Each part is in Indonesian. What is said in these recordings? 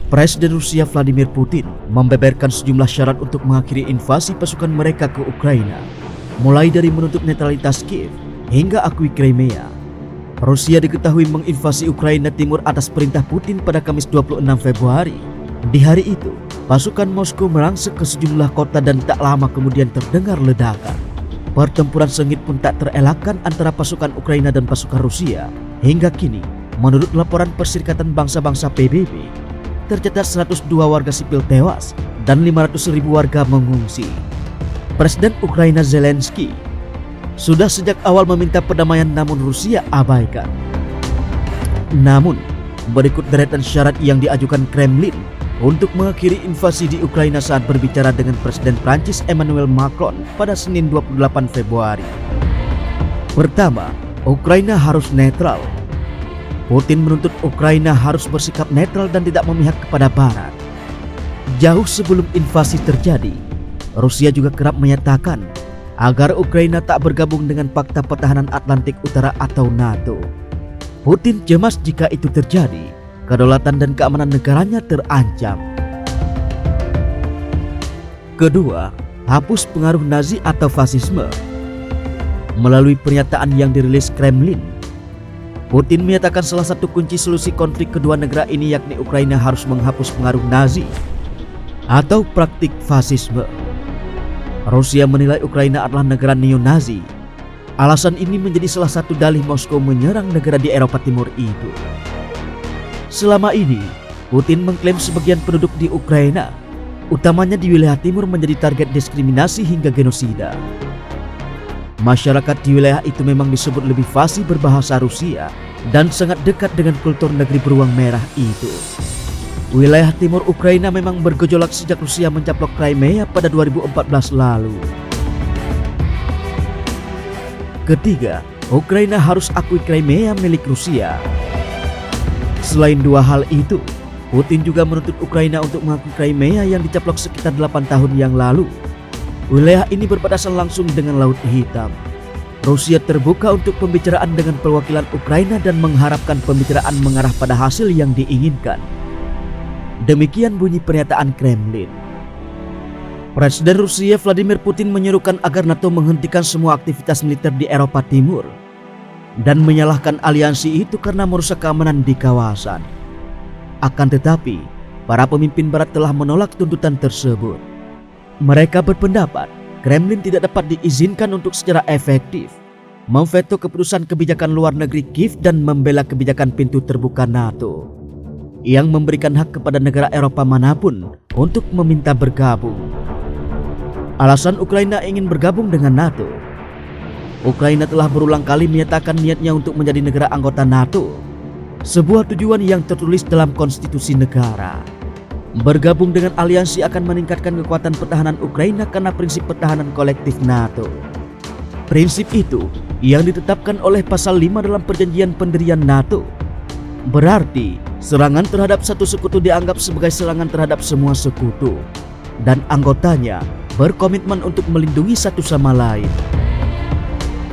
Presiden Rusia Vladimir Putin membeberkan sejumlah syarat untuk mengakhiri invasi pasukan mereka ke Ukraina, mulai dari menuntut netralitas Kiev hingga akui Crimea. Rusia diketahui menginvasi Ukraina Timur atas perintah Putin pada Kamis 26 Februari. Di hari itu, pasukan Moskow merangsek ke sejumlah kota dan tak lama kemudian terdengar ledakan. Pertempuran sengit pun tak terelakkan antara pasukan Ukraina dan pasukan Rusia. Hingga kini, menurut laporan Perserikatan Bangsa-Bangsa PBB, tercatat 102 warga sipil tewas dan 500.000 warga mengungsi. Presiden Ukraina Zelensky sudah sejak awal meminta perdamaian, namun Rusia abaikan. Namun, berikut deretan syarat yang diajukan Kremlin untuk mengakhiri invasi di Ukraina saat berbicara dengan Presiden Prancis Emmanuel Macron pada Senin 28 Februari. Pertama, Ukraina harus netral. Putin menuntut Ukraina harus bersikap netral dan tidak memihak kepada Barat. Jauh sebelum invasi terjadi, Rusia juga kerap menyatakan agar Ukraina tak bergabung dengan Pakta Pertahanan Atlantik Utara atau NATO. Putin cemas jika itu terjadi, kedaulatan dan keamanan negaranya terancam. Kedua, hapus pengaruh Nazi atau fasisme. Melalui pernyataan yang dirilis Kremlin, Putin menyatakan salah satu kunci solusi konflik kedua negara ini yakni Ukraina harus menghapus pengaruh Nazi atau praktik fasisme. Rusia menilai Ukraina adalah negara neo-Nazi. Alasan ini menjadi salah satu dalih Moskow menyerang negara di Eropa Timur itu. Selama ini, Putin mengklaim sebagian penduduk di Ukraina, utamanya di wilayah timur, menjadi target diskriminasi hingga genosida. Masyarakat di wilayah itu memang disebut lebih fasih berbahasa Rusia dan sangat dekat dengan kultur negeri beruang merah itu. Wilayah timur Ukraina memang bergejolak sejak Rusia mencaplok Crimea pada 2014 lalu. Ketiga, Ukraina harus akui Crimea milik Rusia. Selain dua hal itu, Putin juga menuntut Ukraina untuk mengakui Crimea yang dicaplok sekitar 8 tahun yang lalu. Wilayah ini berbatasan langsung dengan Laut Hitam. Rusia terbuka untuk pembicaraan dengan perwakilan Ukraina dan mengharapkan pembicaraan mengarah pada hasil yang diinginkan. Demikian bunyi pernyataan Kremlin. Presiden Rusia Vladimir Putin menyerukan agar NATO menghentikan semua aktivitas militer di Eropa Timur dan menyalahkan aliansi itu karena merusak keamanan di kawasan. Akan tetapi, para pemimpin Barat telah menolak tuntutan tersebut. Mereka berpendapat Kremlin tidak dapat diizinkan untuk secara efektif memveto keputusan kebijakan luar negeri Kiev dan membela kebijakan pintu terbuka NATO yang memberikan hak kepada negara Eropa manapun untuk meminta bergabung. Alasan Ukraina ingin bergabung dengan NATO. Ukraina telah berulang kali menyatakan niatnya untuk menjadi negara anggota NATO, sebuah tujuan yang tertulis dalam konstitusi negara. Bergabung dengan aliansi akan meningkatkan kekuatan pertahanan Ukraina karena prinsip pertahanan kolektif NATO. Prinsip itu yang ditetapkan oleh pasal 5 dalam perjanjian pendirian NATO. Berarti serangan terhadap satu sekutu dianggap sebagai serangan terhadap semua sekutu, dan anggotanya berkomitmen untuk melindungi satu sama lain.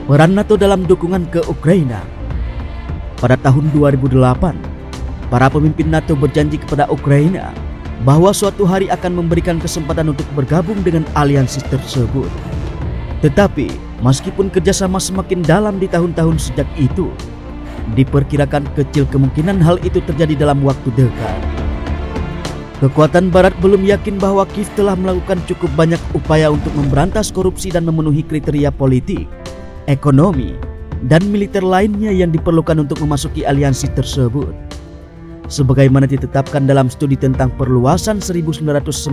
Peran NATO dalam dukungan ke Ukraina. Pada tahun 2008, para pemimpin NATO berjanji kepada Ukraina bahwa suatu hari akan memberikan kesempatan untuk bergabung dengan aliansi tersebut. Tetapi, meskipun kerjasama semakin dalam di tahun-tahun sejak itu, diperkirakan kecil kemungkinan hal itu terjadi dalam waktu dekat. Kekuatan Barat belum yakin bahwa Kiev telah melakukan cukup banyak upaya untuk memberantas korupsi dan memenuhi kriteria politik, ekonomi, dan militer lainnya yang diperlukan untuk memasuki aliansi tersebut. Sebagaimana ditetapkan dalam studi tentang perluasan 1995.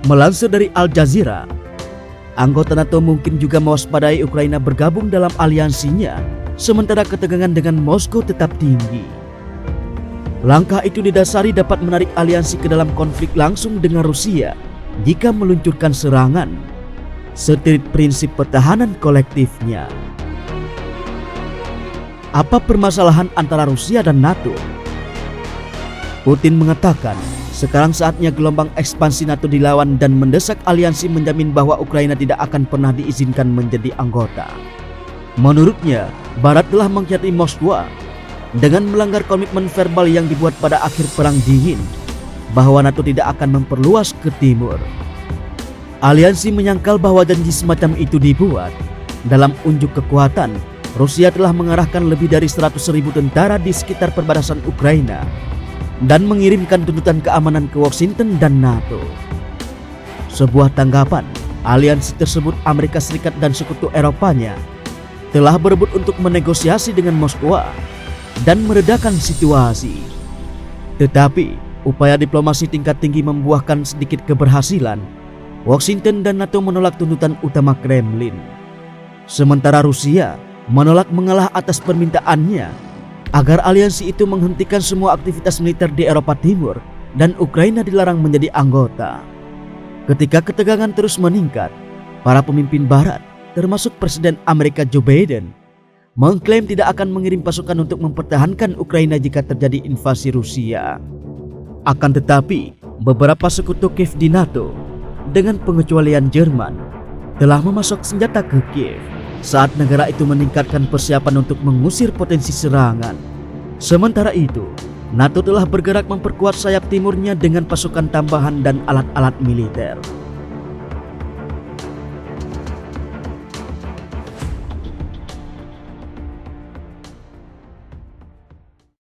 Melansir dari Al Jazeera, anggota NATO mungkin juga mewaspadai Ukraina bergabung dalam aliansinya, sementara ketegangan dengan Moskow tetap tinggi. Langkah itu didasari dapat menarik aliansi ke dalam konflik langsung dengan Rusia jika meluncurkan serangan, setelah prinsip pertahanan kolektifnya. Apa permasalahan antara Rusia dan NATO? Putin mengatakan sekarang saatnya gelombang ekspansi NATO dilawan dan mendesak aliansi menjamin bahwa Ukraina tidak akan pernah diizinkan menjadi anggota. Menurutnya, Barat telah mengkhianati Moskwa dengan melanggar komitmen verbal yang dibuat pada akhir Perang Dingin bahwa NATO tidak akan memperluas ke timur. Aliansi menyangkal bahwa janji semacam itu dibuat dalam unjuk kekuatan. Rusia telah mengerahkan lebih dari 100.000 tentara di sekitar perbatasan Ukraina dan mengirimkan tuntutan keamanan ke Washington dan NATO. Sebuah tanggapan, aliansi tersebut Amerika Serikat dan sekutu Eropanya telah berebut untuk menegosiasi dengan Moskwa dan meredakan situasi. Tetapi upaya diplomasi tingkat tinggi membuahkan sedikit keberhasilan. Washington dan NATO menolak tuntutan utama Kremlin. Sementara Rusia menolak mengalah atas permintaannya agar aliansi itu menghentikan semua aktivitas militer di Eropa Timur dan Ukraina dilarang menjadi anggota. Ketika ketegangan terus meningkat, para pemimpin Barat, termasuk Presiden Amerika Joe Biden, mengklaim tidak akan mengirim pasukan untuk mempertahankan Ukraina jika terjadi invasi Rusia. Akan tetapi, beberapa sekutu Kiev di NATO, dengan pengecualian Jerman, telah memasok senjata ke Kiev saat negara itu meningkatkan persiapan untuk mengusir potensi serangan. Sementara itu, NATO telah bergerak memperkuat sayap timurnya dengan pasukan tambahan dan alat-alat militer.